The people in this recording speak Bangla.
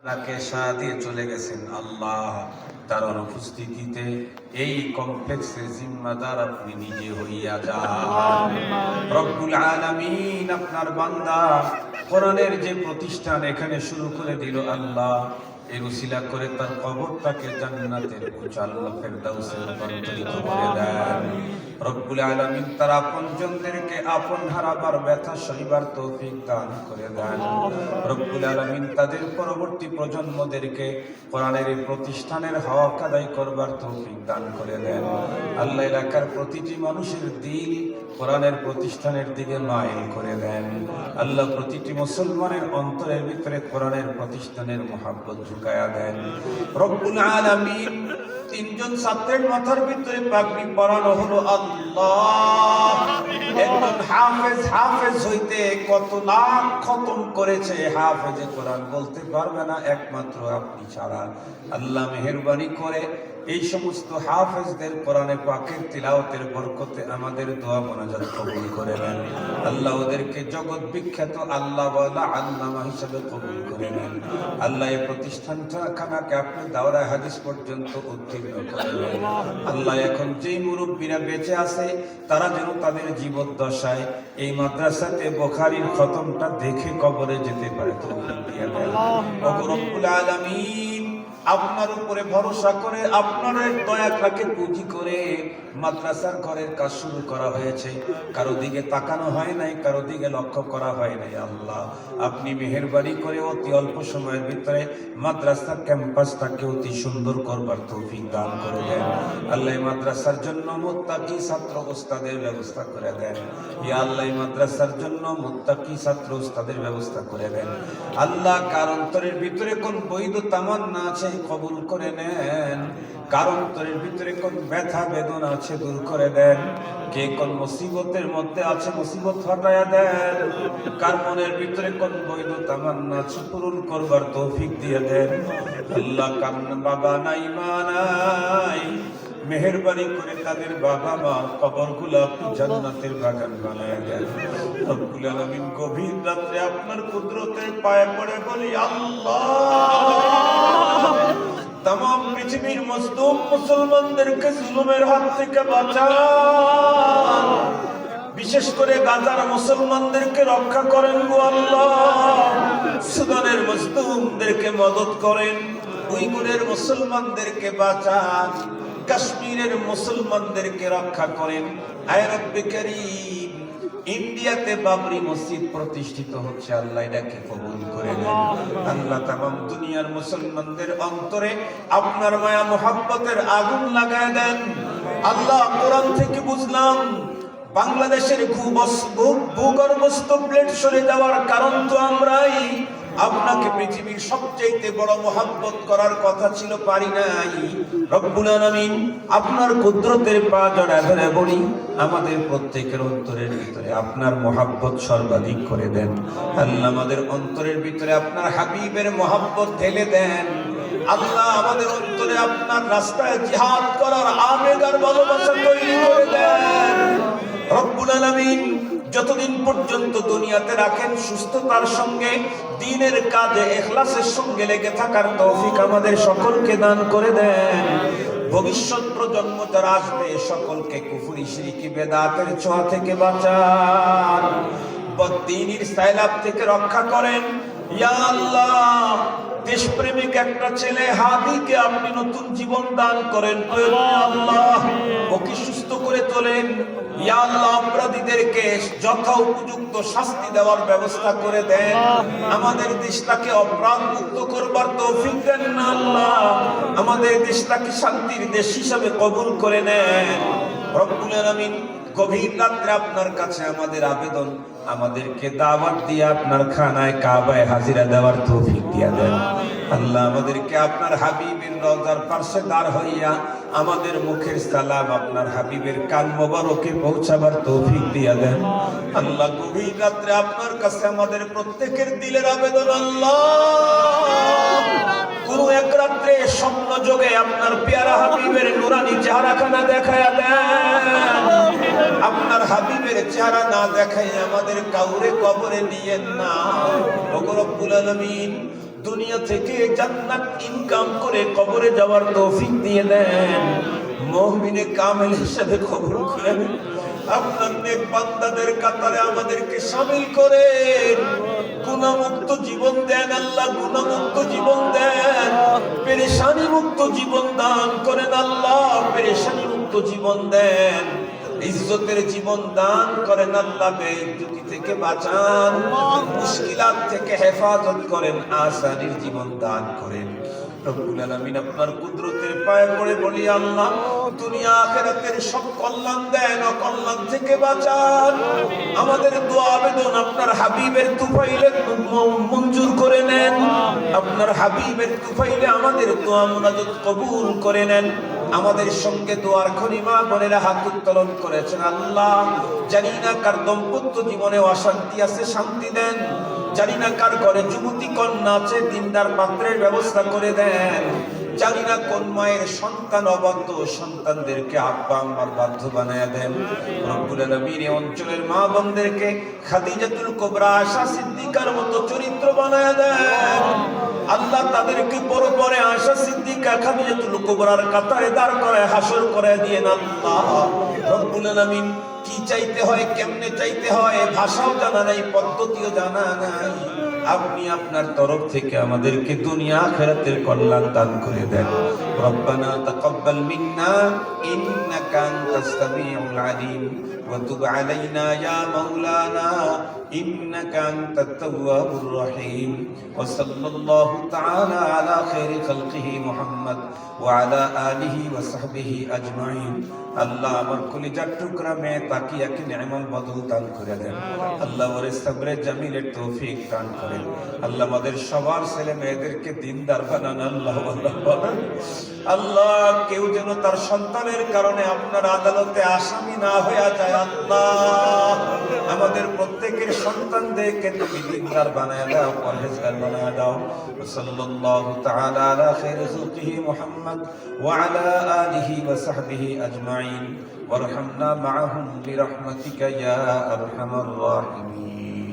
তাকে সাড়া দিয়ে চলে গেছেন। আল্লাহ তার অনুপস্থিতিতে এই কমপ্লেক্সের জিম্মাদার আপনি নিজে হইয়া যান। রব্বুল আলামিন আপনার বান্দা কোরআনের যে প্রতিষ্ঠান এখানে শুরু করে দিল, আল্লাহ এর উসিলা করে তার কবরটাকে জান্নাতের উচ্চাল ফেরদাউসে রূপান্তরিত করে দেন। রব্বুল আলামিন তার আপনজনদেরকে আপন হারাবার ব্যথা সইবার তৌফিক দান করে দেন। রব্বুল আলামিন তাদের পরবর্তী প্রজন্মদেরকে কোরআনের এই প্রতিষ্ঠানের হক আদায় করবার তৌফিক দান করে দেন। আল্লাহ এলাকার প্রতিটি মানুষের দিল কোরআনের প্রতিষ্ঠানের দিকে মাইল করে দেন। আল্লাহ প্রতিটি মুসলমানের অন্তরের ভিতরে কোরআনের প্রতিষ্ঠানের মহাব্বত ঢুকায়া দেন। রব্বুল আলামিন তিনজন ছাত্রের মাথার ভিতরে পাগড়ি পরানো হলো। আল্লাহ একজন হাফেজ হইতে কত লাখ খতম করেছে, হাফেজে কোরআন বলতে পারবে না একমাত্র আপনি ছাড়া। আল্লাহ মেহেরবানি করে এই সমস্ত হাফেজদের কোরআনে পাকের তিলাওয়াতের বরকতে আমাদের দোয়া মোনাজাত কবুল করে নেন। আল্লাহ ওদেরকে জগৎ বিখ্যাত আল্লাহ ওয়ালা আল্লামা হিসেবে কবুল করে নেন। আল্লাহ এই প্রতিষ্ঠানটাকে আপনি দাওরায়ে হাদিস পর্যন্ত উত্তীর্ণ করে নেন। আল্লাহ এখন যেই মুরব্বীরা বেঁচে আছে তারা যেন তাদের জীবদ্দশায় এই মাদ্রাসাতে বুখারীর খতমটা দেখে কবরে যেতে পারে তৌফিক দিয়ে দেন। ওগো রব্বুল আলামিন আপনার উপরে ভরসা করে আপনার দয়াকে পুঁজি করে মাদ্রাসার ঘরের কাজ শুরু করা হয়েছে। কারো দিকে তাকানো হয় নাই, কারো দিকে লক্ষ্য করা হয় নাই। আল্লাহ আপনি মেহেরবানি করে অতি অল্প সময়ের ভিতরে মাদ্রাসার ক্যাম্পাসটাকে অতি সুন্দর করবার তৌফিক দান করে দেন। আল্লাহ মাদ্রাসার জন্য মুত্তাকি ছাত্র ওস্তাদের ব্যবস্থা করে দেন। ইয়া আল্লাহ মাদ্রাসার জন্য মুত্তাকি ছাত্র ওস্তাদের ব্যবস্থা করে দেন। আল্লাহ কার অন্তরের ভিতরে কোন বৈধ তামান্না আছে কবুল করে নেন। কার অন্তরের ভিতরে কোন ব্যথা বেদনা আছে দূর করে দেন। কে কোন মুসিবতের মধ্যে আছে মুসিবত হটায়া দেন। কার মনের ভিতরে কোন বৈধ তামান্না আছে পূরণ করবার তৌফিক দিয়ে দেন। আল্লাহ কার বাবা নাই মা নাই, মেহেরবানি করে তাদের বাবা মা কবরগুলো আপনি জান্নাতের বাগান বানায় দেন। রব্বুল আলামিন গভীর রাত্রে আপনার কুদরতের পায়ে পড়ে বলি আল্লাহ तमाम পৃথিবীর মজলুম মুসলমানদেরকে জুলুমের হাত থেকে বাঁচান। বিশেষ করে গাজার মুসলমানদেরকে রক্ষা করেন গো আল্লাহ। সুদানের মজলুমদেরকে মদদ করেন। উইগুরের মুসলমানদেরকে বাঁচান। কাশ্মীরের মুসলমানদেরকে রক্ষা করেন। আয় রব্বে কারীম ইন্ডিয়াতে বাবরি মসজিদ প্রতিষ্ঠিত হচ্ছে, আল্লাহ এটাকে কবুল করে নেন। আল্লাহ তামাম দুনিয়ার মুসলমানদের অন্তরে আপনার মায়া মোহাব্বতের আগুন লাগায় দেন। আল্লাহ কোরআন থেকে বুঝলাম বাংলাদেশের ভূগর্ভস্থ প্লেট সরে যাওয়ার কারণ তো আমরাই। আপনাকে পৃথিবীর সবচেয়ে বড় মোহাব্বত করার কথা ছিল, পারি নাই। রব্বুল আলামিন আপনার কুদরতের পা জড়ায় ধরে বলি আমাদের প্রত্যেকের অন্তরের ভিতরে আপনার মোহাব্বত সর্বাধিক করে দেন। আল্লাহ আমাদের অন্তরের ভিতরে আপনার হাবিবের মোহাব্বত ঢেলে দেন। আল্লাহ আমাদের অন্তরে আপনার রাস্তায় জিহাদ করার আবেগ আর ভালোবাসা তৈরি করে দেন। রব্বুল আলামিন যতদিন পর্যন্ত দুনিয়াতে রাখেন সুস্থতার সঙ্গে দ্বীনের কাজে ইখলাসের সঙ্গে লেগে থাকার তৌফিক আমাদের সকলকে দান করে দেন। ভবিষ্যৎ প্রজন্ম যারা আসবে সকলকে কুফরি শিরকি বেদাতের ছোঁয়া থেকে বাঁচান। বদ্দীনের সাইলাব থেকে রক্ষা করেন। ইয়া আল্লাহ দেশপ্রেমিক একটা ছেলে হাদিকে আপনি নতুন জীবন দান করেন। আল্লাহ ওকে সুস্থ করে তোলেন। ইয়া আল্লাহ অপরাধীদেরকে যথা উপযুক্ত শাস্তি দেওয়ার ব্যবস্থা করে দেন। আমাদের দেশটাকে অপরাধ মুক্ত করবার তৌফিক দেন না আল্লাহ। আমাদের দেশটাকে শান্তির দেশ হিসাবে কবুল করে নেন। রব্বুল আলামিন গভীর রাত্রে আপনার কাছে আমাদের আবেদন, আমাদেরকে দাওয়াত দিয়ে আপনার খানায় কাবায় হাজিরা দেওয়ার তৌফিক দিয়া দেন। আল্লাহ আমাদেরকে আপনার হাবিবের রওজার পাশে দাঁড় হইয়া আমাদের মুখের সালাম আপনার হাবিবের কান মোবারকে পৌঁছাবার তৌফিক দিয়া দেন। আল্লাহ গভীর রাত্রে আপনার কাছে আমাদের প্রত্যেকের দিলের আবেদন, আল্লাহ কোন এক রাত্রে স্বপ্ন যোগে আপনার পেয়ারা হাবিবের নুরানি চেহারাখানা দেখায়া দেন। আপনার হাবিবের চেহারা না দেখাই আমাদের কাউরে কবরে নিয়েন না। ওগো রব্বুল আলামিন দুনিয়া থেকে জান্নাত ইনকাম করে কবরে যাওয়ার তৌফিক দিয়ে দেন। মুমিনে কামেল হিসেবে কবর করেন। আপনার নেক বান্দাদের কাতারে আমাদেরকে শামিল করেন। গুনাহমুক্ত জীবন দেন আল্লাহ, গুনাহমুক্ত জীবন দেন। পেরেশানি মুক্ত জীবন দান করেন আল্লাহ, পেরেশানি মুক্ত জীবন দেন। ইজ্জতের জীবন দান করেন আল্লাহ, বেইজ্জতি থেকে বাঁচান, মুশকিলাত থেকে হেফাজত করেন, আসানির জীবন দান করেন। রব্বুল আলামিন আপনার কুদরতের পায়ে পড়ে বলি আল্লাহ দুনিয়া আখিরাতের সব কল্যাণ দেন, অকল্যাণ থেকে বাঁচান। আমাদের দোয়া আবেদন আপনার হাবিবের তুফাইলে মঞ্জুর করে নেন। আপনার হাবিবের তুফাইলে আমাদের দোয়া মুনাজাত কবুল করে নেন। আমাদের সঙ্গে দোয়ার খলিমা বোনেরা হাত উত্তোলন করেছেন আল্লাহ, জানি না কার দাম্পত্য জীবনে অশান্তি আছে, শান্তি দেন। জানি না কার ঘরে যুবতী কন্যা আছে, দিনদার পাত্রের ব্যবস্থা করে দেন। জানি না কোন মায়ের সন্তান অবাধ্য, সন্তানদেরকে আব্বা আম্মার বাধ্য বানায়া দেন। রব্বুল আলামিন এই অঞ্চলের মা বোনদেরকে খাদিজাতুল কুবরা আয়েশা সিদ্দিকার মতো চরিত্র বানায়া দেন আল্লাহ। তাদেরকে পরে আয়েশা সিদ্দিকা খাদিজাতুল কুবরার কাতারে দাঁড় করায় হাসর করে দিয়েন আল্লাহ। রব্বুল আলামিন কি চাইতে হয়, কেমনে চাইতে হয়, ভাষাও জানা নাই, পদ্ধতিও জানা নাই। আপনি আপনার তরফ থেকে আমাদেরকে দুনিয়া আখিরাতের কল্যাণ দান করে দেন। রব্বানা তাকাব্বাল মিন্না ইন্নাকা আনতাস সামিউল আলিম ওয়া তুব আলাইনা ইয়া মাওলানা ইন্নাকা আনতাত তাওয়াবুর রহিম। ওয়া সাল্লাল্লাহু তাআলা আলা খায়রি খালকিহি মুহাম্মদ ওয়া আলা আলিহি ওয়া সাহবিহি আজমাইন। আল্লাহ আমার কলিজার টুকরা মেয়ে তাকিয়াকে নেমাল বদল দান করে দেন আল্লাহ, ওরে সবরে জামিলের তৌফিক দান করেন আল্লাহ। আমাদের সবার ছেলে মেয়েদেরকে দিনদার বানান আল্লাহ। আল্লাহ কেউ যেন তার সন্তানের কারণে আপনার আদালতে আসামি না হয়ে যায় আল্লাহ। আমাদের প্রত্যেকের সন্তানদেরকে তুমি দিনদার বানায় দাও, পরহেজগার বানায় দাও। সাল্লাল্লাহু তাআলা আলা খায়রি খালকিহি মুহাম্মদ ওয়া আলা আলিহি ওয়া সাহবিহি আজমাইন ওয়ারহামনা মাআহুম বিরহমাতিকা ইয়া আরহামার রাহিমিন।